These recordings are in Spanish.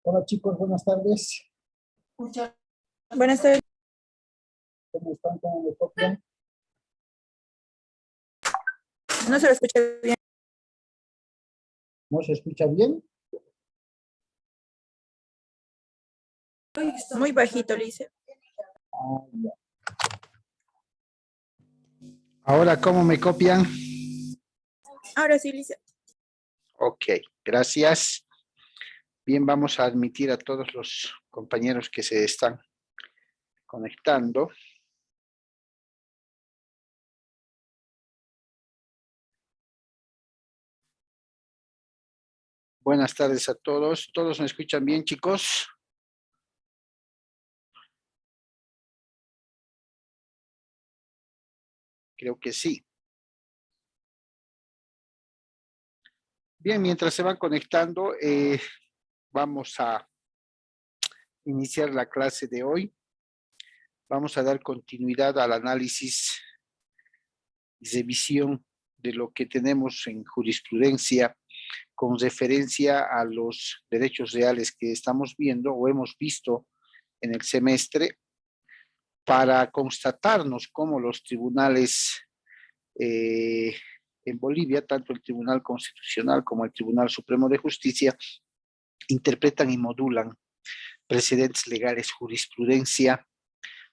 Hola chicos, buenas tardes. Buenas tardes. ¿Cómo están? ¿Cómo me copian? No se lo escucha bien. ¿No se escucha bien? Muy bajito, le dice. Ah, ya. Ahora, ¿cómo me copian? Ahora sí, Lisa. Ok, gracias. Bien, vamos a admitir a todos los compañeros que se están conectando. Buenas tardes a todos. ¿Todos me escuchan bien, chicos? Creo que sí. Bien, mientras se van conectando, vamos a iniciar la clase de hoy. Vamos a dar continuidad al análisis y revisión de lo que tenemos en jurisprudencia con referencia a los derechos reales que estamos viendo o hemos visto en el semestre para constatarnos cómo los tribunales en Bolivia, tanto el Tribunal Constitucional como el Tribunal Supremo de Justicia, interpretan y modulan precedentes legales, jurisprudencia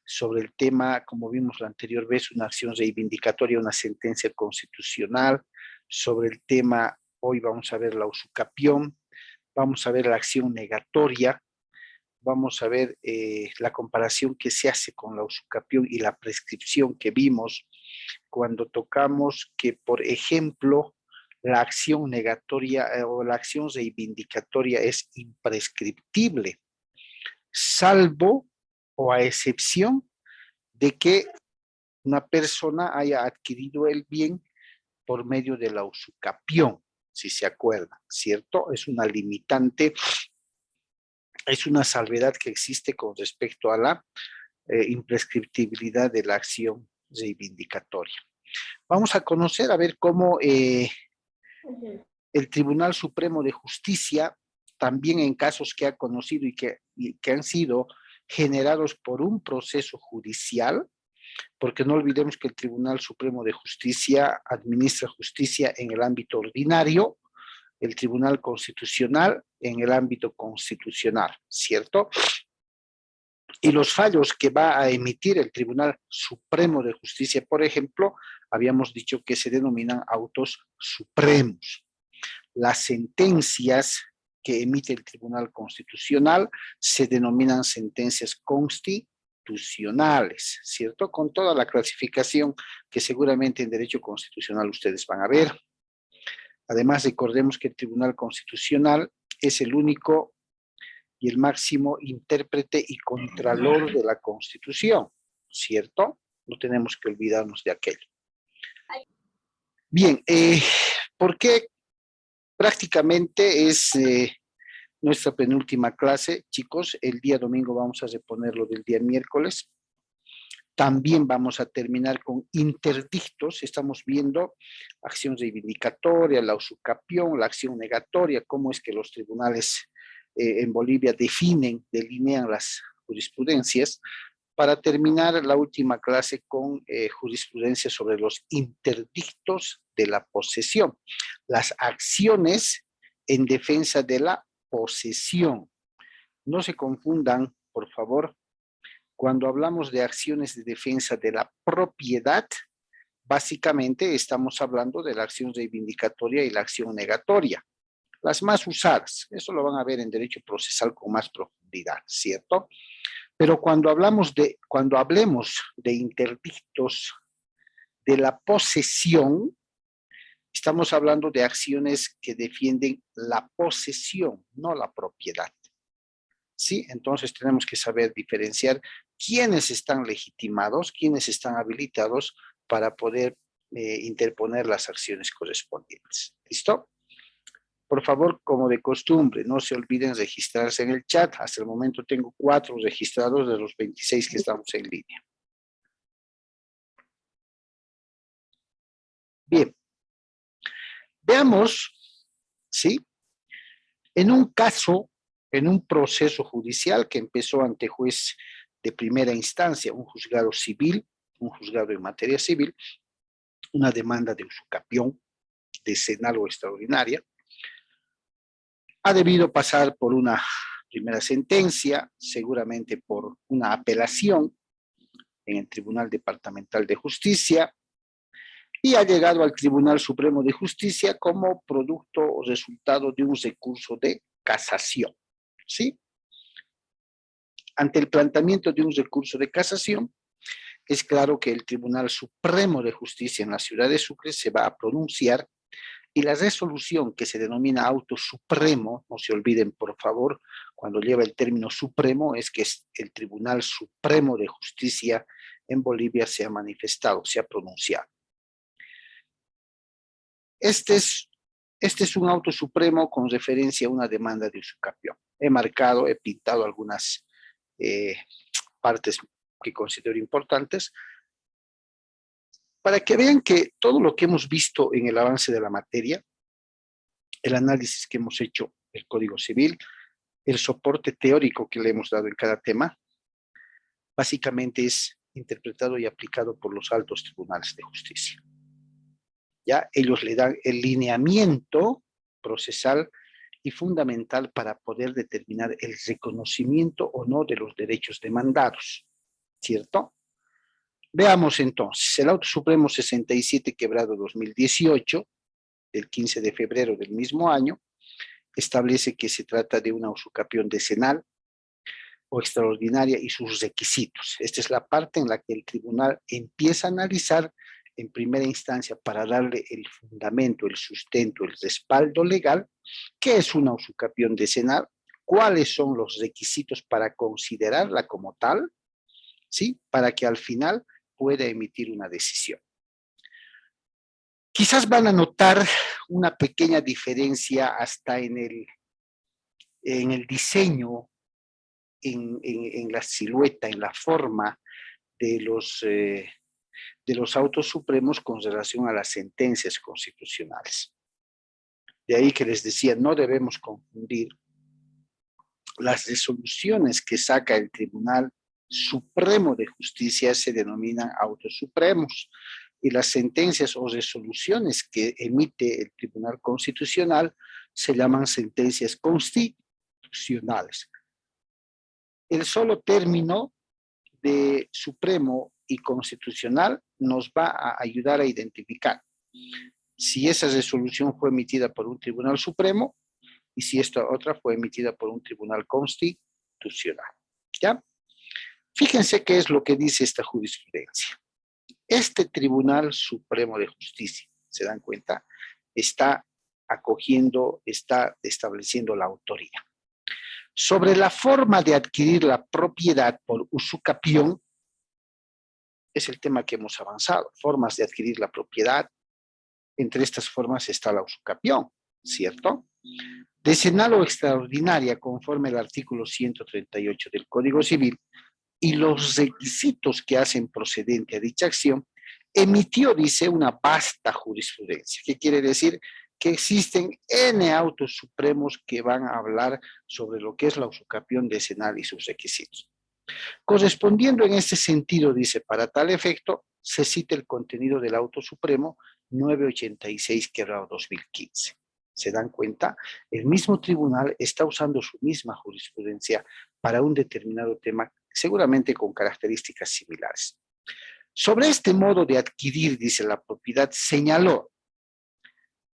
sobre el tema, como vimos la anterior vez, una acción reivindicatoria, una sentencia constitucional. Sobre el tema, hoy vamos a ver la usucapión, vamos a ver la acción negatoria, vamos a ver la comparación que se hace con la usucapión y la prescripción que vimos cuando tocamos que, por ejemplo, la acción negatoria o la acción reivindicatoria es imprescriptible, salvo o a excepción de que una persona haya adquirido el bien por medio de la usucapión, si se acuerdan, ¿cierto? Es una limitante, es una salvedad que existe con respecto a la imprescriptibilidad de la acción reivindicatoria. Vamos a conocer, a ver cómo el Tribunal Supremo de Justicia, también en casos que ha conocido y que han sido generados por un proceso judicial, porque no olvidemos que el Tribunal Supremo de Justicia administra justicia en el ámbito ordinario, el Tribunal Constitucional en el ámbito constitucional, ¿cierto? Y los fallos que va a emitir el Tribunal Supremo de Justicia, por ejemplo, habíamos dicho que se denominan autos supremos. Las sentencias que emite el Tribunal Constitucional se denominan sentencias constitucionales, ¿cierto? Con toda la clasificación que seguramente en derecho constitucional ustedes van a ver. Además, recordemos que el Tribunal Constitucional es el único y el máximo intérprete y contralor de la Constitución, ¿cierto? No tenemos que olvidarnos de aquello. Bien, ¿por qué prácticamente es nuestra penúltima clase, chicos? El día domingo vamos a reponerlo del día miércoles. También vamos a terminar con interdictos. Estamos viendo acción reivindicatoria, la usucapión, la acción negatoria, cómo es que los tribunales en Bolivia delinean las jurisprudencias, para terminar la última clase con jurisprudencia sobre los interdictos de la posesión, las acciones en defensa de la posesión. No se confundan, por favor, cuando hablamos de acciones de defensa de la propiedad, básicamente estamos hablando de la acción reivindicatoria y la acción negatoria, las más usadas. Eso lo van a ver en derecho procesal con más profundidad, ¿cierto? Pero cuando hablemos de interdictos de la posesión, estamos hablando de acciones que defienden la posesión, no la propiedad. ¿Sí? Entonces tenemos que saber diferenciar quiénes están legitimados, quiénes están habilitados para poder interponer las acciones correspondientes. ¿Listo? Por favor, como de costumbre, no se olviden registrarse en el chat. Hasta el momento tengo 4 registrados de los 26 que estamos en línea. Bien. Veamos, ¿sí? En un caso en un proceso judicial que empezó ante juez de primera instancia, un juzgado civil, un juzgado en materia civil, una demanda de usucapión decenal o extraordinaria. Ha debido pasar por una primera sentencia, seguramente por una apelación en el Tribunal Departamental de Justicia, y ha llegado al Tribunal Supremo de Justicia como producto o resultado de un recurso de casación, ¿sí? Ante el planteamiento de un recurso de casación, es claro que el Tribunal Supremo de Justicia en la ciudad de Sucre se va a pronunciar y la resolución que se denomina auto supremo, no se olviden por favor, cuando lleva el término supremo, es que el Tribunal Supremo de Justicia en Bolivia se ha manifestado, se ha pronunciado. Este es un auto supremo con referencia a una demanda de usucapión. He pintado algunas partes que considero importantes, para que vean que todo lo que hemos visto en el avance de la materia, el análisis que hemos hecho del Código Civil, el soporte teórico que le hemos dado en cada tema, básicamente es interpretado y aplicado por los altos tribunales de justicia. Ya ellos le dan el lineamiento procesal y fundamental para poder determinar el reconocimiento o no de los derechos demandados, ¿cierto? Veamos entonces, el Auto Supremo 67/2018, del 15 de febrero del mismo año, establece que se trata de una usucapión decenal o extraordinaria y sus requisitos. Esta es la parte en la que el tribunal empieza a analizar en primera instancia para darle el fundamento, el sustento, el respaldo legal, qué es una usucapión decenal, cuáles son los requisitos para considerarla como tal, ¿sí? Para que al final pueda emitir una decisión. Quizás van a notar una pequeña diferencia hasta en el diseño, en la silueta, en la forma de los autos supremos con relación a las sentencias constitucionales. De ahí que les decía, no debemos confundir las resoluciones que saca el Tribunal Supremo de Justicia, se denominan autos supremos, y las sentencias o resoluciones que emite el Tribunal Constitucional se llaman sentencias constitucionales. El solo término de supremo y constitucional nos va a ayudar a identificar si esa resolución fue emitida por un tribunal supremo y si esta otra fue emitida por un tribunal constitucional. ¿Ya? Fíjense qué es lo que dice esta jurisprudencia. Este Tribunal Supremo de Justicia, ¿se dan cuenta? Está estableciendo la autoría. Sobre la forma de adquirir la propiedad por usucapión, es el tema que hemos avanzado, formas de adquirir la propiedad. Entre estas formas está la usucapión, ¿cierto? Decenal o extraordinaria, conforme al artículo 138 del Código Civil, y los requisitos que hacen procedente a dicha acción, emitió, dice, una vasta jurisprudencia. ¿Qué quiere decir? Que existen N autos supremos que van a hablar sobre lo que es la usucapión decenal y sus requisitos. Correspondiendo en este sentido, dice, para tal efecto, se cita el contenido del auto supremo 986/2015. ¿Se dan cuenta? El mismo tribunal está usando su misma jurisprudencia para un determinado tema, seguramente con características similares. Sobre este modo de adquirir, dice, la propiedad, señaló,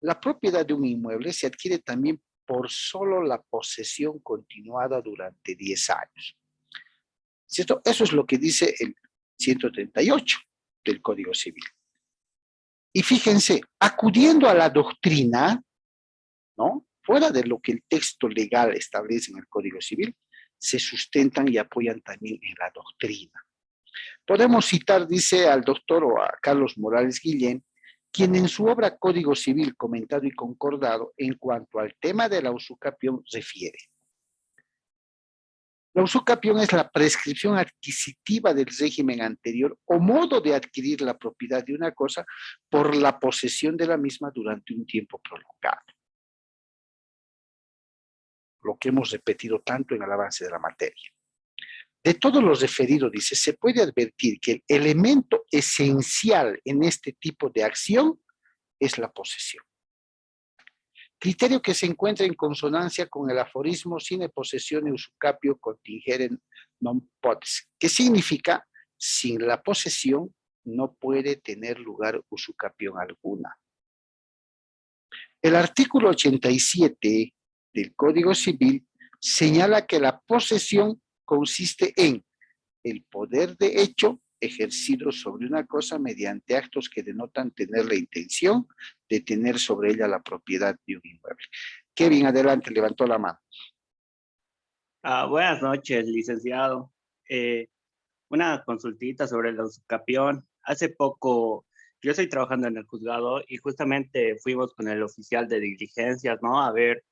la propiedad de un inmueble se adquiere también por solo la posesión continuada durante 10 años. ¿Cierto? Eso es lo que dice el 138 del Código Civil. Y fíjense, acudiendo a la doctrina, ¿no? Fuera de lo que el texto legal establece en el Código Civil, se sustentan y apoyan también en la doctrina. Podemos citar, dice, al doctor o a Carlos Morales Guillén, quien en su obra Código Civil comentado y concordado en cuanto al tema de la usucapión refiere. La usucapión es la prescripción adquisitiva del régimen anterior o modo de adquirir la propiedad de una cosa por la posesión de la misma durante un tiempo prolongado. lo que hemos repetido tanto en el avance de la materia. De todos los referidos, dice, se puede advertir que el elemento esencial en este tipo de acción es la posesión. Criterio que se encuentra en consonancia con el aforismo sine possessione usucapio contingere non potest, que significa, sin la posesión no puede tener lugar usucapión alguna. El artículo 87 del Código Civil señala que la posesión consiste en el poder de hecho ejercido sobre una cosa mediante actos que denotan tener la intención de tener sobre ella la propiedad de un inmueble. Kevin, adelante, levantó la mano. Buenas noches, licenciado. Una consultita sobre el usucapión. Hace poco, yo estoy trabajando en el juzgado y justamente fuimos con el oficial de diligencias, ¿no? A ver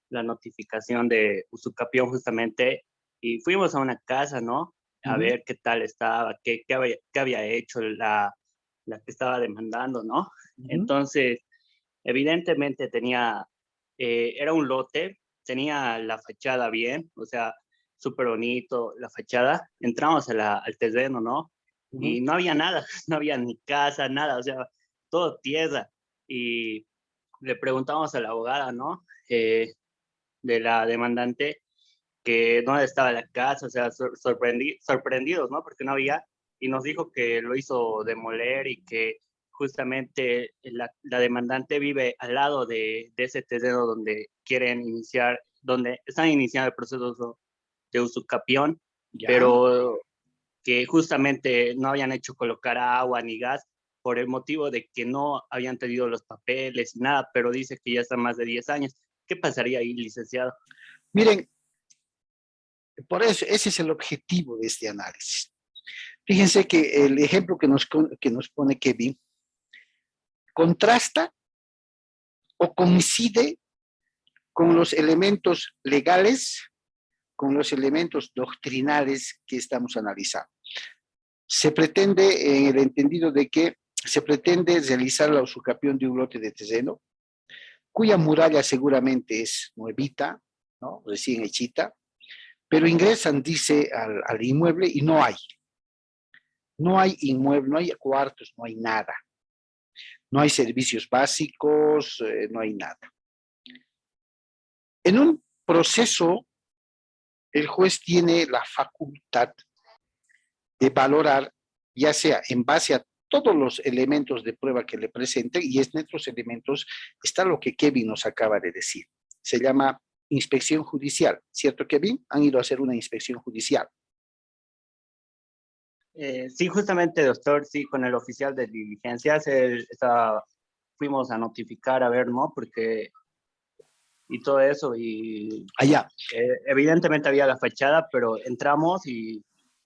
la notificación de usucapión justamente y fuimos a una casa, ¿no? A ver qué tal estaba, qué había hecho la que estaba demandando, ¿no? Entonces, evidentemente era un lote, tenía la fachada bien, o sea, súper bonito la fachada. Entramos al terreno, ¿no? Y no había nada, no había ni casa, nada, o sea, todo tierra. Y le preguntamos a la abogada, ¿no? De la demandante, que dónde estaba la casa, o sea, sorprendidos, ¿no? Porque no había, y nos dijo que lo hizo demoler y que justamente la demandante vive al lado de ese terreno donde quieren iniciar, donde están iniciando el proceso de usucapión, pero que justamente no habían hecho colocar agua ni gas por el motivo de que no habían tenido los papeles, nada, pero dice que ya están más de 10 años. ¿Qué pasaría ahí, licenciado? Miren, por eso, ese es el objetivo de este análisis. Fíjense que el ejemplo que nos pone Kevin contrasta o coincide con los elementos legales, con los elementos doctrinales que estamos analizando. Se pretende, en el entendido de que se pretende realizar la usucapión de un lote de terreno, cuya muralla seguramente es nuevita, ¿no? Recién hechita, pero ingresan, dice, al inmueble y no hay. No hay inmueble, no hay cuartos, no hay nada. No hay servicios básicos, no hay nada. En un proceso, el juez tiene la facultad de valorar, ya sea en base a todos los elementos de prueba que le presente, y en estos elementos está lo que Kevin nos acaba de decir. Se llama inspección judicial, ¿cierto, Kevin? Han ido a hacer una inspección judicial. Sí, justamente, doctor, sí, con el oficial de diligencias fuimos a notificar, a ver, ¿no? Porque, y todo eso, y allá. Evidentemente había la fachada, pero entramos y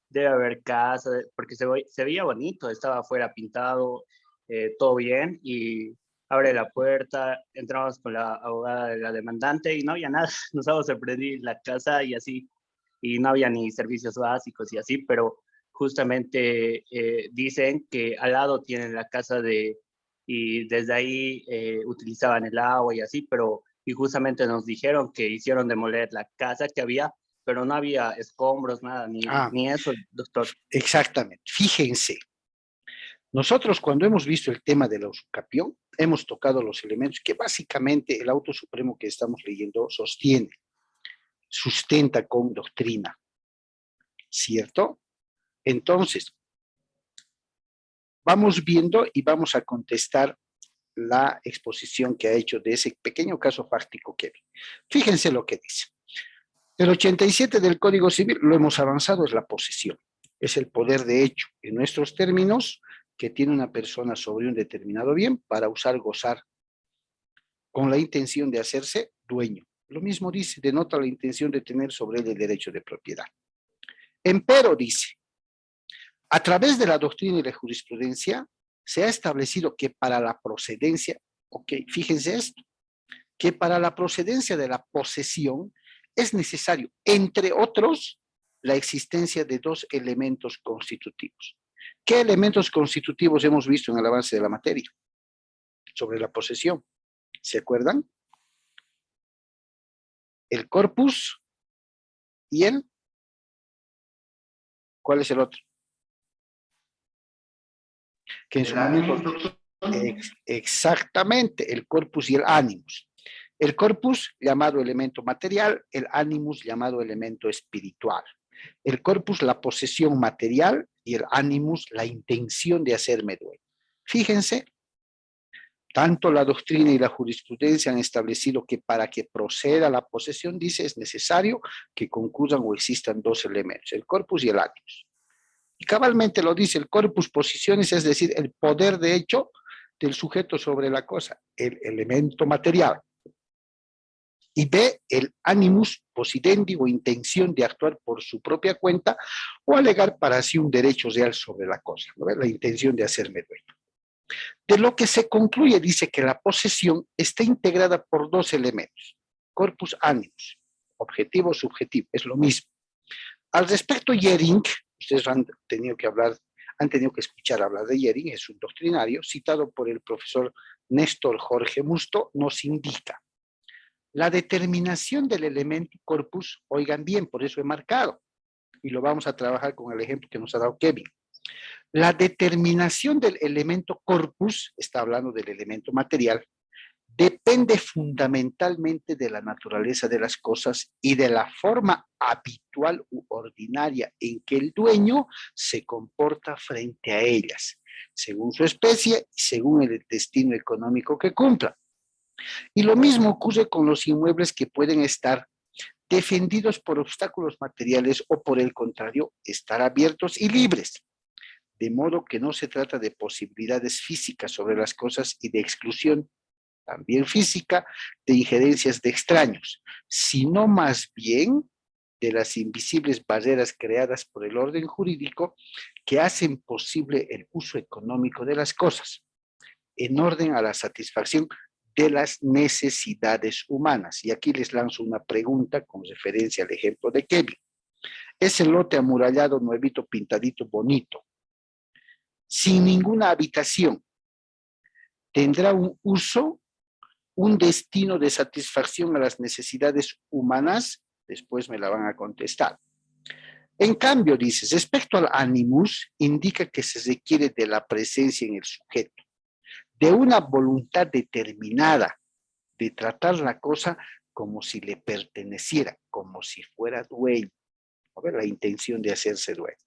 debe haber casa, porque se veía bonito, estaba afuera pintado, todo bien, y abre la puerta, entramos con la abogada de la demandante y no había nada, nos vamos a sorprendido la casa y así, y no había ni servicios básicos y así, pero justamente dicen que al lado tienen la casa y desde ahí utilizaban el agua y así, pero y justamente nos dijeron que hicieron demoler la casa que había, pero no había escombros, nada, ni eso, doctor. Exactamente. Fíjense, nosotros cuando hemos visto el tema de la usucapión, hemos tocado los elementos que básicamente el auto supremo que estamos leyendo sostiene, sustenta con doctrina, ¿cierto? Entonces, vamos viendo y vamos a contestar la exposición que ha hecho de ese pequeño caso fáctico que vi. Fíjense lo que dice. El 87 del Código Civil, lo hemos avanzado, es la posesión. Es el poder de hecho, en nuestros términos, que tiene una persona sobre un determinado bien para usar, gozar, con la intención de hacerse dueño. Lo mismo dice, denota la intención de tener sobre él el derecho de propiedad. Empero dice, a través de la doctrina y la jurisprudencia, se ha establecido que para la procedencia, ok, fíjense esto, que para la procedencia de la posesión es necesario, entre otros, la existencia de dos elementos constitutivos. ¿Qué elementos constitutivos hemos visto en el avance de la materia? Sobre la posesión. ¿Se acuerdan? el corpus y el... ¿Cuál es el otro? Que en su momento... Exactamente, el corpus y el animus. El corpus llamado elemento material, el animus llamado elemento espiritual. El corpus la posesión material y el animus la intención de hacerme dueño. Fíjense, tanto la doctrina y la jurisprudencia han establecido que para que proceda la posesión, dice, es necesario que concurran o existan dos elementos, el corpus y el animus. Y cabalmente lo dice, el corpus posiciones, es decir, el poder de hecho del sujeto sobre la cosa, el elemento material. Y B, el animus possidendi o intención de actuar por su propia cuenta o alegar para sí un derecho real sobre la cosa, ¿no? La intención de hacerme dueño. De lo que se concluye, dice que la posesión está integrada por dos elementos, corpus animus, objetivo, subjetivo, es lo mismo. Al respecto, Jering, ustedes han tenido que escuchar hablar de Jering, es un doctrinario, citado por el profesor Néstor Jorge Musto, nos indica la determinación del elemento corpus, oigan bien, por eso he marcado, y lo vamos a trabajar con el ejemplo que nos ha dado Kevin. La determinación del elemento corpus, está hablando del elemento material, depende fundamentalmente de la naturaleza de las cosas y de la forma habitual u ordinaria en que el dueño se comporta frente a ellas, según su especie y según el destino económico que cumpla. Y lo mismo ocurre con los inmuebles que pueden estar defendidos por obstáculos materiales o por el contrario, estar abiertos y libres. De modo que no se trata de posibilidades físicas sobre las cosas y de exclusión, también física, de injerencias de extraños, sino más bien de las invisibles barreras creadas por el orden jurídico que hacen posible el uso económico de las cosas, en orden a la satisfacción de las necesidades humanas. Y aquí les lanzo una pregunta con referencia al ejemplo de Kevin. Ese lote amurallado, nuevito, pintadito, bonito, sin ninguna habitación, ¿tendrá un uso, un destino de satisfacción a las necesidades humanas? Después me la van a contestar. En cambio, dice, respecto al animus, indica que se requiere de la presencia en el sujeto, de una voluntad determinada de tratar la cosa como si le perteneciera, como si fuera dueño, la intención de hacerse dueño.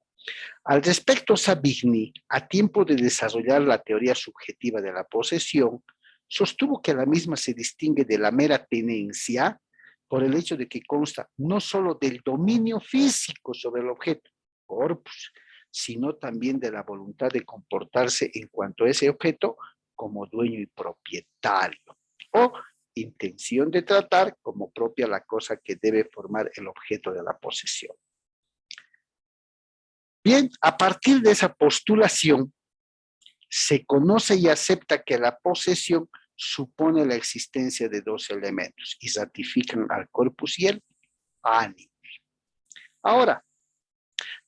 Al respecto, Savigny, a tiempo de desarrollar la teoría subjetiva de la posesión, sostuvo que la misma se distingue de la mera tenencia por el hecho de que consta no solo del dominio físico sobre el objeto, corpus, sino también de la voluntad de comportarse en cuanto a ese objeto como dueño y propietario, o intención de tratar como propia la cosa que debe formar el objeto de la posesión. Bien, a partir de esa postulación, se conoce y acepta que la posesión supone la existencia de dos elementos y ratifican al corpus y el ánimo. Ahora,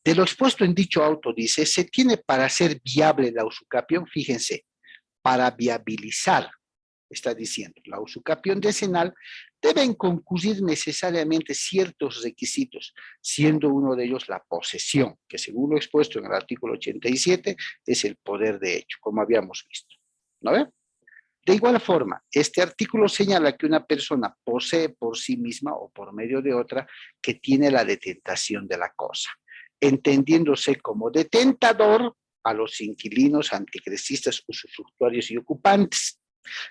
de lo expuesto en dicho auto, dice, se tiene para hacer viable la usucapión, fíjense, para viabilizar, está diciendo, la usucapión decenal, deben concurrir necesariamente ciertos requisitos, siendo uno de ellos la posesión, que según lo expuesto en el artículo 87, es el poder de hecho, como habíamos visto. ¿No ve? De igual forma, este artículo señala que una persona posee por sí misma o por medio de otra que tiene la detentación de la cosa, entendiéndose como detentador a los inquilinos, anticresistas, usufructuarios y ocupantes,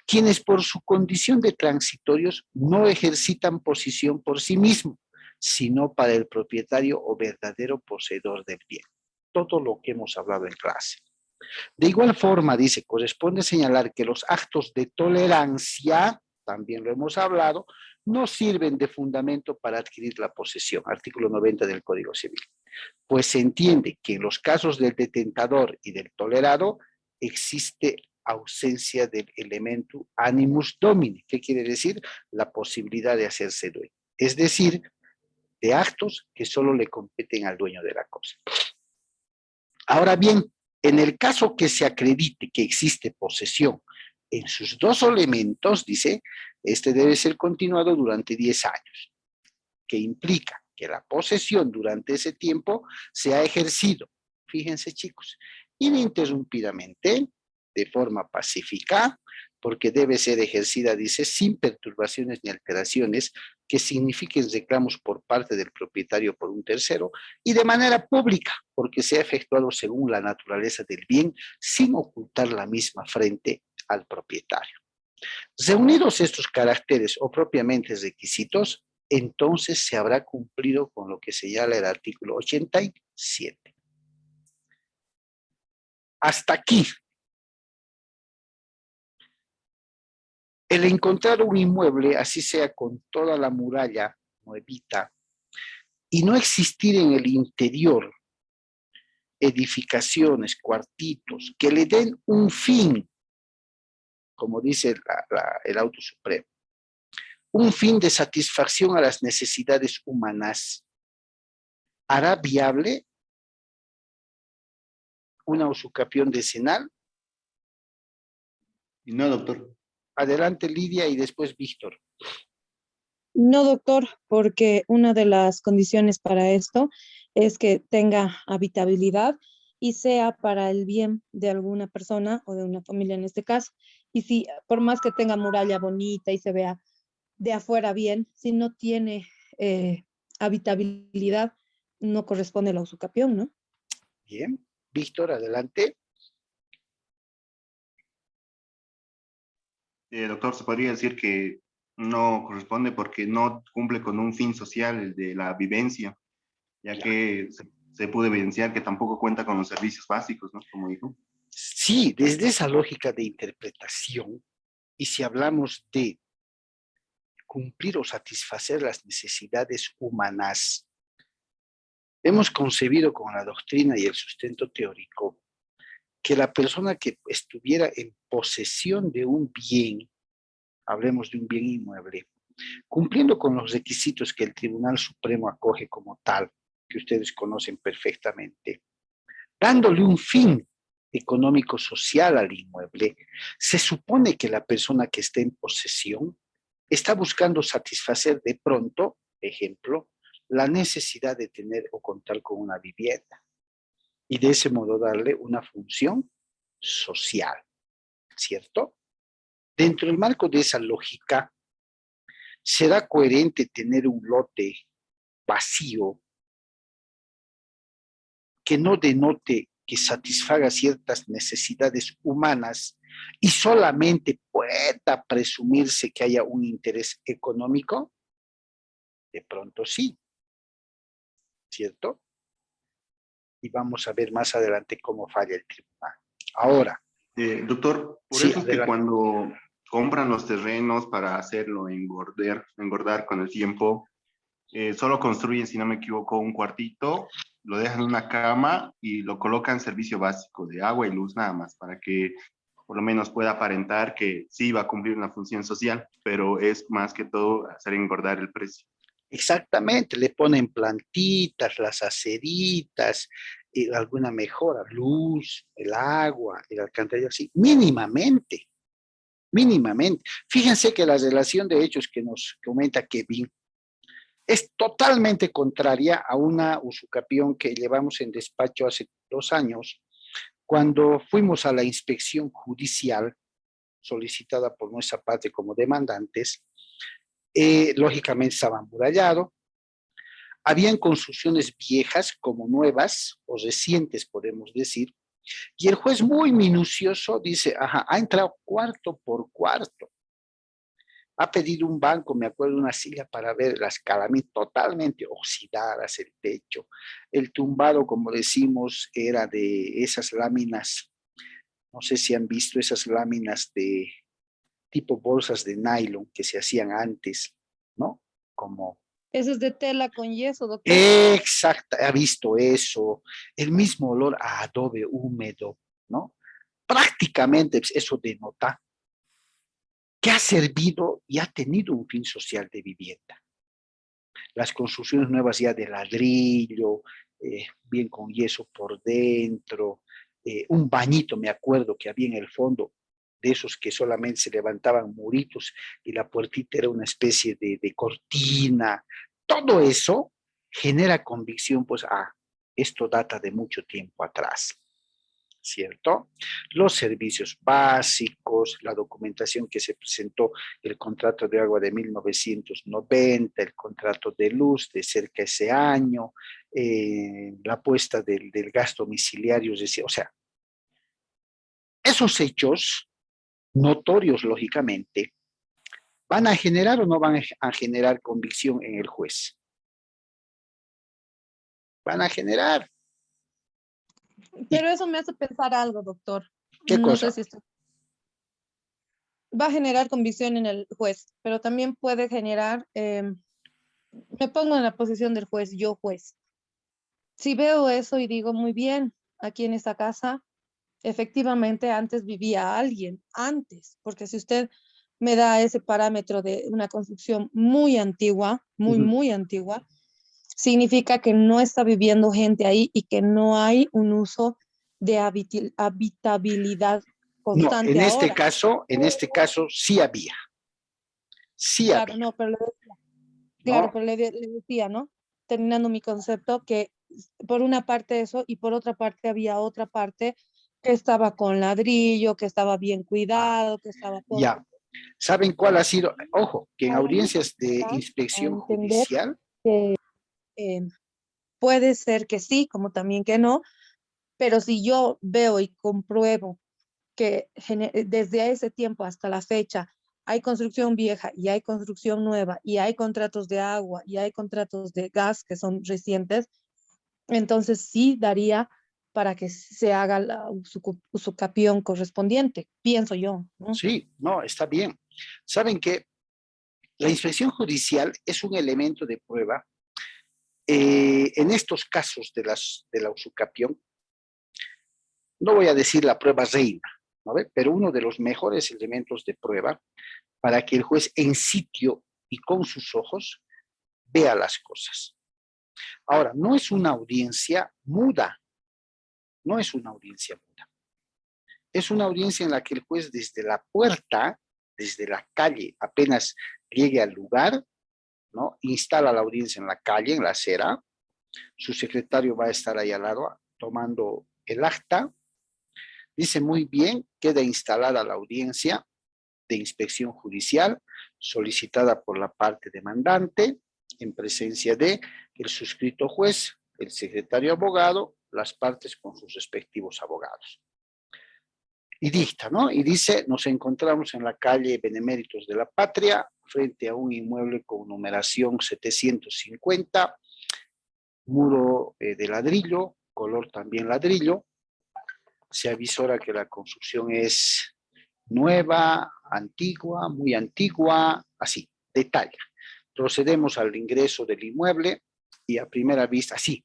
quienes por su condición de transitorios no ejercitan posición por sí mismo, sino para el propietario o verdadero poseedor del bien. Todo lo que hemos hablado en clase. De igual forma, dice, corresponde señalar que los actos de tolerancia, también lo hemos hablado, no sirven de fundamento para adquirir la posesión, artículo 90 del Código Civil, pues se entiende que en los casos del detentador y del tolerado existe ausencia del elemento animus domini. ¿Qué quiere decir? La posibilidad de hacerse dueño. Es decir, de actos que solo le competen al dueño de la cosa. Ahora bien, en el caso que se acredite que existe posesión en sus dos elementos, dice, este debe ser continuado durante 10 años. que implica que la posesión durante ese tiempo se ha ejercido, fíjense chicos, ininterrumpidamente, de forma pacífica, porque debe ser ejercida, dice, sin perturbaciones ni alteraciones que signifiquen reclamos por parte del propietario por un tercero, y de manera pública, porque se ha efectuado según la naturaleza del bien, sin ocultar la misma frente al propietario. Reunidos estos caracteres o propiamente requisitos, entonces se habrá cumplido con lo que señala el artículo 87. Hasta aquí. El encontrar un inmueble, así sea con toda la muralla nuevita, y no existir en el interior edificaciones, cuartitos, que le den un fin, como dice el auto supremo, un fin de satisfacción a las necesidades humanas, hará viable una usucapión decenal. No, doctor. Adelante Lidia y después Víctor. No, doctor, porque una de las condiciones para esto es que tenga habitabilidad y sea para el bien de alguna persona o de una familia en este caso. Y si, por más que tenga muralla bonita y se vea de afuera bien, si no tiene habitabilidad, no corresponde la usucapión, ¿no? Bien. Víctor, adelante. Doctor, se podría decir que no corresponde porque no cumple con un fin social, el de la vivencia, ya que se pudo evidenciar que tampoco cuenta con los servicios básicos, ¿no? Como dijo. Sí, desde esa lógica de interpretación, y si hablamos de cumplir o satisfacer las necesidades humanas, hemos concebido con la doctrina y el sustento teórico que la persona que estuviera en posesión de un bien, hablemos de un bien inmueble, cumpliendo con los requisitos que el Tribunal Supremo acoge como tal, que ustedes conocen perfectamente, dándole un fin económico-social al inmueble, se supone que la persona que está en posesión está buscando satisfacer de pronto, ejemplo, la necesidad de tener o contar con una vivienda y de ese modo darle una función social, ¿cierto? Dentro del marco de esa lógica, ¿será coherente tener un lote vacío que no denote que satisfaga ciertas necesidades humanas y solamente pueda presumirse que haya un interés económico? De pronto sí, ¿cierto? Y vamos a ver más adelante cómo falla el tribunal. Ahora. Doctor, por Sí, eso es que cuando compran los terrenos para hacerlo engordar con el tiempo, solo construyen, si no me equivoco, un cuartito, lo dejan en una cama y lo colocan en servicio básico de agua y luz nada más, para que por lo menos pueda aparentar que sí va a cumplir una función social, pero es más que todo hacer engordar el precio. Exactamente, le ponen plantitas, las aceritas, alguna mejora, luz, el agua, el alcantarillado, así, mínimamente. Fíjense que la relación de hechos que nos comenta Kevin es totalmente contraria a una usucapión que llevamos en despacho hace 2 años, cuando fuimos a la inspección judicial solicitada por nuestra parte como demandantes. Lógicamente estaba amurallado, habían construcciones viejas como nuevas o recientes, podemos decir, y el juez muy minucioso dice, ajá, ha entrado cuarto por cuarto. Ha pedido un banco, me acuerdo, una silla para ver las calaminas totalmente oxidadas, el techo. El tumbado, como decimos, era de esas láminas, no sé si han visto esas láminas de tipo bolsas de nylon que se hacían antes, ¿no? Como... Eso es de tela con yeso, doctor. Exacto, ha visto eso, el mismo olor a adobe húmedo, ¿no? Prácticamente eso denota que ha servido y ha tenido un fin social de vivienda. Las construcciones nuevas ya de ladrillo, bien con yeso por dentro, un bañito, me acuerdo que había en el fondo, de esos que solamente se levantaban muritos y la puertita era una especie de cortina, Todo eso genera convicción, pues, esto data de mucho tiempo atrás, ¿cierto? Los servicios básicos, la documentación que se presentó, el contrato de agua de 1990, el contrato de luz de cerca de ese año, la apuesta del gas domiciliario, es decir, o sea, esos hechos notorios, lógicamente, ¿van a generar o no van a generar convicción en el juez? Van a generar. Pero eso me hace pensar algo, doctor. ¿Qué No cosa? sé si esto va a generar convicción en el juez, pero también puede generar, me pongo en la posición del juez, yo juez. Si veo eso y digo, muy bien, aquí en esta casa, efectivamente antes vivía alguien, antes, porque si usted me da ese parámetro de una construcción muy antigua, muy antigua, significa que no está viviendo gente ahí y que no hay un uso de habitabilidad No, constante en ahora. en este caso sí había. Sí Claro, había, no, pero claro, ¿no? pero le decía, ¿no? Terminando mi concepto, que por una parte eso y por otra parte había otra parte que estaba con ladrillo, que estaba bien cuidado, que estaba todo. Ya. ¿Saben cuál ha sido? Ojo, que en Ahí audiencias de da a inspección entender judicial, que puede ser que sí, como también que no, pero si yo veo y compruebo que desde ese tiempo hasta la fecha hay construcción vieja y hay construcción nueva y hay contratos de agua y hay contratos de gas que son recientes, entonces sí daría para que se haga la usucapión correspondiente, pienso yo, ¿no? sí, no, está bien. ¿Saben que la inspección judicial es un elemento de prueba? En estos casos de la usucapión, no voy a decir la prueba reina, ¿no ve? Pero uno de los mejores elementos de prueba para que el juez en sitio y con sus ojos vea las cosas. Ahora, no es una audiencia muda, no es una audiencia muda. Es una audiencia en la que el juez desde la puerta, desde la calle, apenas llegue al lugar, ¿no? Instala la audiencia en la calle, en la acera. Su secretario va a estar ahí al lado tomando el acta. Dice muy bien, queda instalada la audiencia de inspección judicial solicitada por la parte demandante en presencia de el suscrito juez, el secretario abogado, las partes con sus respectivos abogados. Y dicta, ¿no? Y dice, nos encontramos en la calle Beneméritos de la Patria, frente a un inmueble con numeración 750, muro de ladrillo, color también ladrillo. Se avisora que la construcción es nueva, antigua, muy antigua, así, detalla. Procedemos al ingreso del inmueble y a primera vista, así,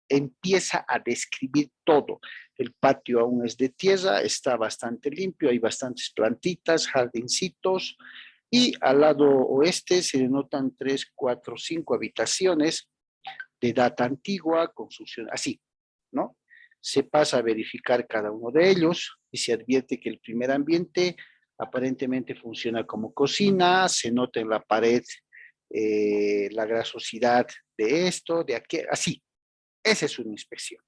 empieza a describir todo. El patio aún es de tierra, está bastante limpio, hay bastantes plantitas, jardincitos, y al lado oeste se denotan 3, 4, 5 habitaciones de data antigua, construcción, así, ¿no? Se pasa a verificar cada uno de ellos y se advierte que el primer ambiente aparentemente funciona como cocina, se nota en la pared la grasosidad de esto, de aquello, así. Esa es una inspección.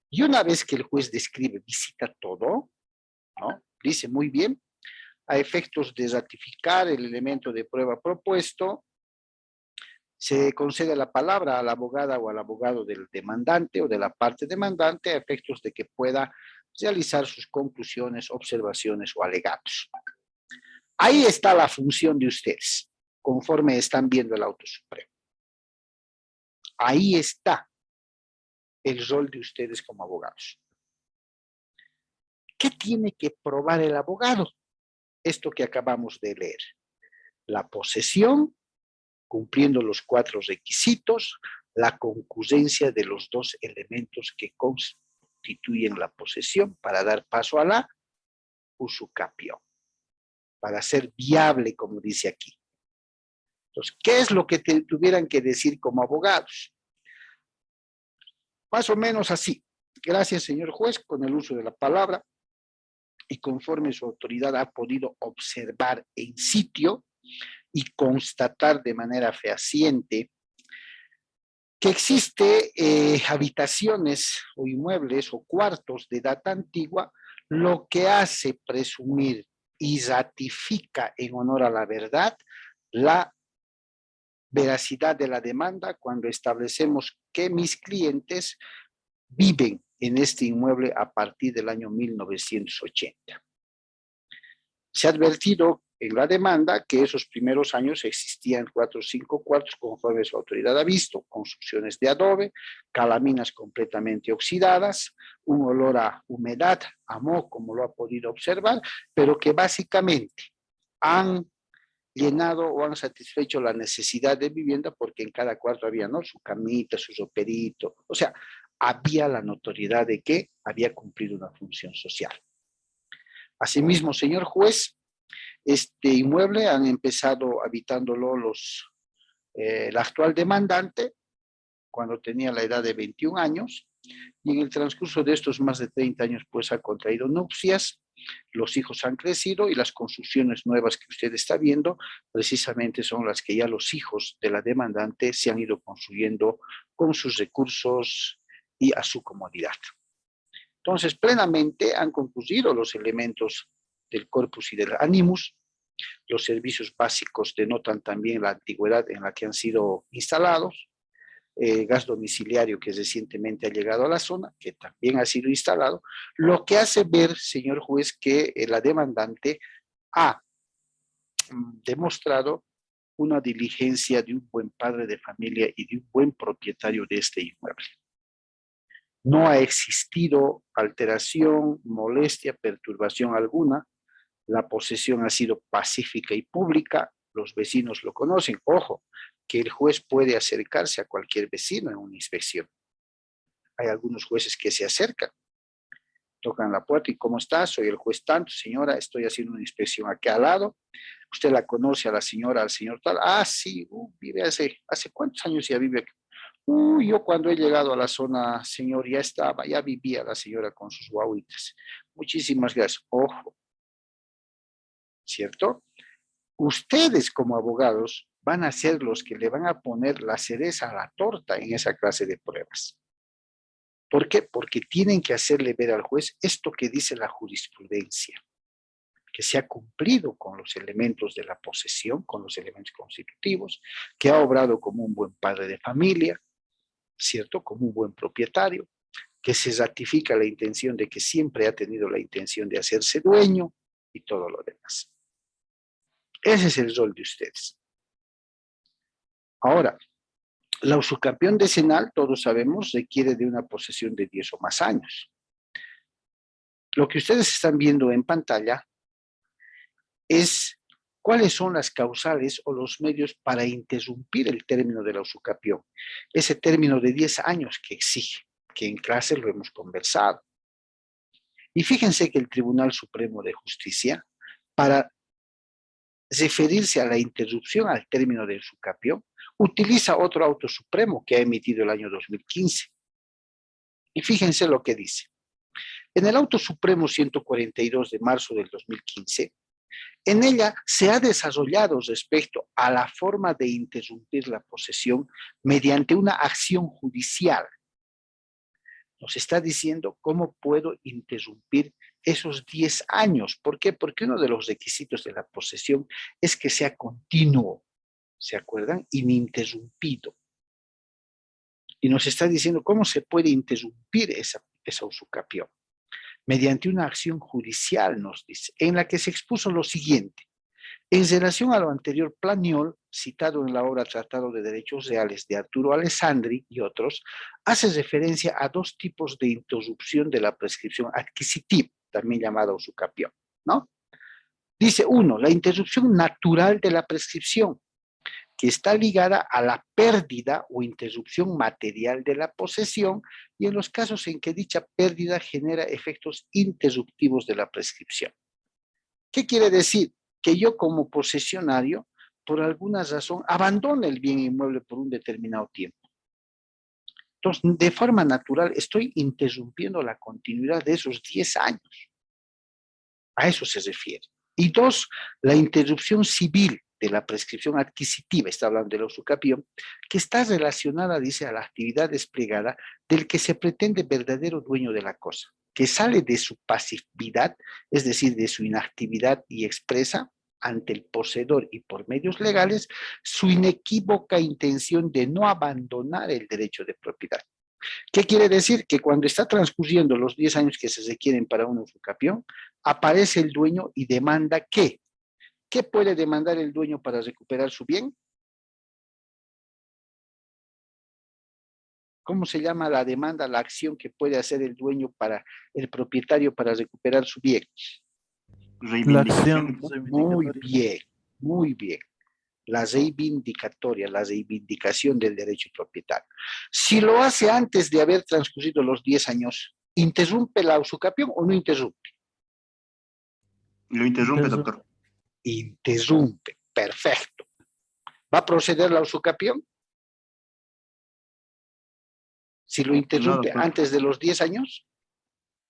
Y una vez que el juez describe, visita todo, ¿no? Dice muy bien, a efectos de ratificar el elemento de prueba propuesto, se concede la palabra a la abogada o al abogado del demandante o de la parte demandante a efectos de que pueda realizar sus conclusiones, observaciones o alegatos. Ahí está la función de ustedes, conforme están viendo el auto supremo. Ahí está el rol de ustedes como abogados. ¿Qué tiene que probar el abogado? Esto que acabamos de leer. La posesión, cumpliendo los 4 requisitos, la concurrencia de los 2 elementos que constituyen la posesión para dar paso a la usucapión, para ser viable, como dice aquí. Entonces, ¿qué es lo que tuvieran que decir como abogados? Más o menos así. Gracias, señor juez, con el uso de la palabra y conforme su autoridad ha podido observar en sitio, y constatar de manera fehaciente que existe habitaciones o inmuebles o cuartos de data antigua, lo que hace presumir y ratifica en honor a la verdad la veracidad de la demanda cuando establecemos que mis clientes viven en este inmueble a partir del año 1980. Se ha advertido en la demanda que esos primeros años existían 4 o 5 cuartos conforme su autoridad ha visto, construcciones de adobe, calaminas completamente oxidadas, un olor a humedad, a moho, como lo ha podido observar, pero que básicamente han llenado o han satisfecho la necesidad de vivienda porque en cada cuarto había, ¿no?, su camita, su soperito, o sea, había la notoriedad de que había cumplido una función social. Asimismo, señor juez, este inmueble han empezado habitándolo la actual demandante cuando tenía la edad de 21 años y en el transcurso de estos más de 30 años pues ha contraído nupcias, los hijos han crecido y las construcciones nuevas que usted está viendo precisamente son las que ya los hijos de la demandante se han ido construyendo con sus recursos y a su comodidad. Entonces, plenamente han concurrido los elementos del corpus y del animus. Los servicios básicos denotan también la antigüedad en la que han sido instalados. Gas domiciliario que recientemente ha llegado a la zona, que también ha sido instalado, lo que hace ver, señor juez, que la demandante ha demostrado una diligencia de un buen padre de familia y de un buen propietario de este inmueble. No ha existido alteración, molestia, perturbación alguna. La posesión ha sido pacífica y pública. Los vecinos lo conocen. Ojo, que el juez puede acercarse a cualquier vecino en una inspección. Hay algunos jueces que se acercan, tocan la puerta y ¿cómo está? Soy el juez tanto, señora, estoy haciendo una inspección aquí al lado. ¿Usted la conoce a la señora, al señor tal? Ah, sí, vive ¿hace cuántos años ya vive aquí? Yo cuando he llegado a la zona, señor, ya vivía la señora con sus guaguitas. Muchísimas gracias. Ojo, ¿cierto? Ustedes como abogados van a ser los que le van a poner la cereza a la torta en esa clase de pruebas. ¿Por qué? Porque tienen que hacerle ver al juez esto que dice la jurisprudencia, que se ha cumplido con los elementos de la posesión, con los elementos constitutivos, que ha obrado como un buen padre de familia, ¿cierto? Como un buen propietario, que se ratifica la intención de que siempre ha tenido la intención de hacerse dueño y todo lo demás. Ese es el rol de ustedes. Ahora, la usucapión decenal, todos sabemos, requiere de una posesión de 10 o más años. Lo que ustedes están viendo en pantalla es cuáles son las causales o los medios para interrumpir el término de la usucapión. Ese término de 10 años que exige, que en clase lo hemos conversado. Y fíjense que el Tribunal Supremo de Justicia, para referirse a la interrupción al término de usucapión, utiliza otro auto supremo que ha emitido el año 2015. Y fíjense lo que dice. En el auto supremo 142 de marzo del 2015, en ella se ha desarrollado respecto a la forma de interrumpir la posesión mediante una acción judicial. Nos está diciendo cómo puedo interrumpir esos 10 años. ¿Por qué? Porque uno de los requisitos de la posesión es que sea continuo, ¿se acuerdan? Ininterrumpido. Y nos está diciendo cómo se puede interrumpir esa usucapión. Mediante una acción judicial, nos dice, en la que se expuso lo siguiente. En relación a lo anterior planiol, citado en la obra Tratado de Derechos Reales de Arturo Alessandri y otros, hace referencia a dos tipos de interrupción de la prescripción adquisitiva, también llamada usucapión, ¿no? Dice uno, la interrupción natural de la prescripción, que está ligada a la pérdida o interrupción material de la posesión y en los casos en que dicha pérdida genera efectos interruptivos de la prescripción. ¿Qué quiere decir? Que yo como posesionario, por alguna razón, abandone el bien inmueble por un determinado tiempo. Entonces, de forma natural, estoy interrumpiendo la continuidad de esos 10 años. A eso se refiere. Y dos, la interrupción civil, de la prescripción adquisitiva, está hablando de la usucapión, que está relacionada, dice, a la actividad desplegada del que se pretende verdadero dueño de la cosa, que sale de su pasividad, es decir, de su inactividad y expresa ante el poseedor y por medios legales su inequívoca intención de no abandonar el derecho de propiedad. ¿Qué quiere decir? Que cuando está transcurriendo los 10 años que se requieren para un usucapión, aparece el dueño y demanda ¿qué? ¿Qué puede demandar el dueño para recuperar su bien? ¿Cómo se llama la demanda, la acción que puede hacer el dueño para el propietario para recuperar su bien? La acción Muy reivindicatoria. bien, muy bien. La reivindicatoria, la reivindicación del derecho propietario. Si lo hace antes de haber transcurrido los 10 años, ¿interrumpe la usucapión o no interrumpe? Lo interrumpe, doctor. Interrumpe, perfecto. ¿Va a proceder la usucapión? Si lo interrumpe doctor. antes de los 10 años,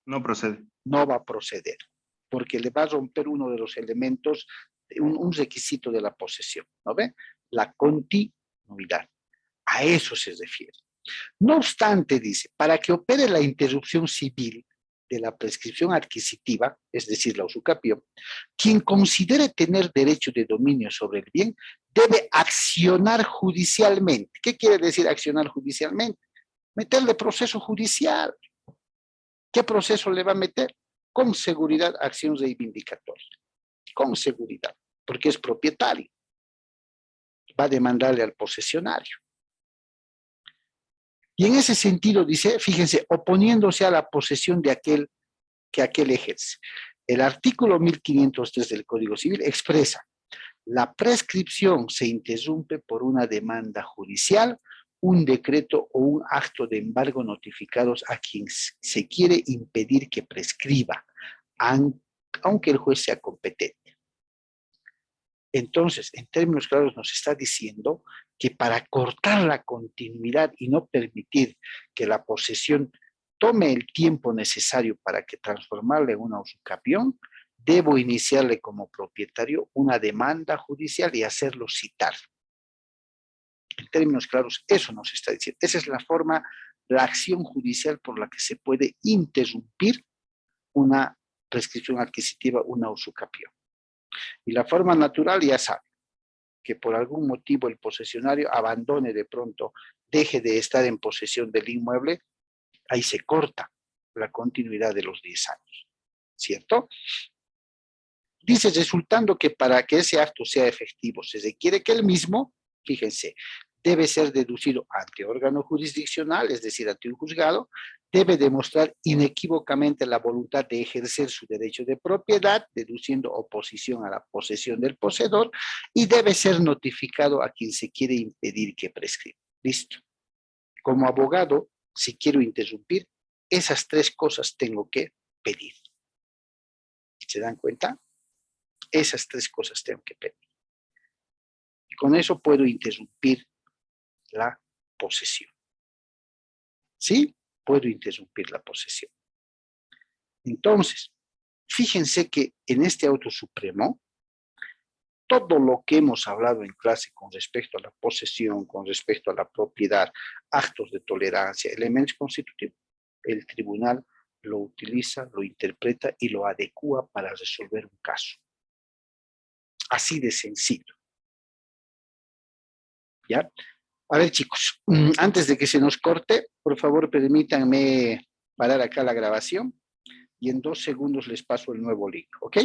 No procede. no va a proceder, porque le va a romper uno de los elementos, un requisito de la posesión, ¿no ve? La continuidad. A eso se refiere. No obstante, dice, para que opere la interrupción civil de la prescripción adquisitiva, es decir, la usucapión, quien considere tener derecho de dominio sobre el bien debe accionar judicialmente. ¿Qué quiere decir accionar judicialmente? Meterle proceso judicial. ¿Qué proceso le va a meter? Con seguridad, acción reivindicatoria. Con seguridad, porque es propietario. Va a demandarle al posesionario. Y en ese sentido dice, fíjense, oponiéndose a la posesión de aquel que aquel ejerce. El artículo 1503 del Código Civil expresa, la prescripción se interrumpe por una demanda judicial, un decreto o un acto de embargo notificados a quien se quiere impedir que prescriba, aunque el juez sea competente. Entonces, en términos claros, nos está diciendo que para cortar la continuidad y no permitir que la posesión tome el tiempo necesario para que transformarla en una usucapión, debo iniciarle como propietario una demanda judicial y hacerlo citar. En términos claros, eso nos está diciendo. Esa es la forma, la acción judicial por la que se puede interrumpir una prescripción adquisitiva, una usucapión. Y la forma natural ya sabe, que por algún motivo el posesionario abandone de pronto, deje de estar en posesión del inmueble, ahí se corta la continuidad de los 10 años, ¿cierto? Dice, resultando que para que ese acto sea efectivo se requiere que el mismo, fíjense, debe ser deducido ante órgano jurisdiccional, es decir, ante un juzgado, debe demostrar inequívocamente la voluntad de ejercer su derecho de propiedad, deduciendo oposición a la posesión del poseedor, y debe ser notificado a quien se quiere impedir que prescriba. Listo. Como abogado, si quiero interrumpir, esas 3 cosas tengo que pedir. ¿Se dan cuenta? Esas 3 cosas tengo que pedir. Y con eso puedo interrumpir la posesión. ¿Sí? Puedo interrumpir la posesión. Entonces, fíjense que en este auto supremo, todo lo que hemos hablado en clase con respecto a la posesión, con respecto a la propiedad, actos de tolerancia, elementos constitutivos, el tribunal lo utiliza, lo interpreta y lo adecua para resolver un caso. Así de sencillo. ¿Ya? A ver, chicos, antes de que se nos corte, por favor, permítanme parar acá la grabación y en 2 segundos les paso el nuevo link, ¿ok?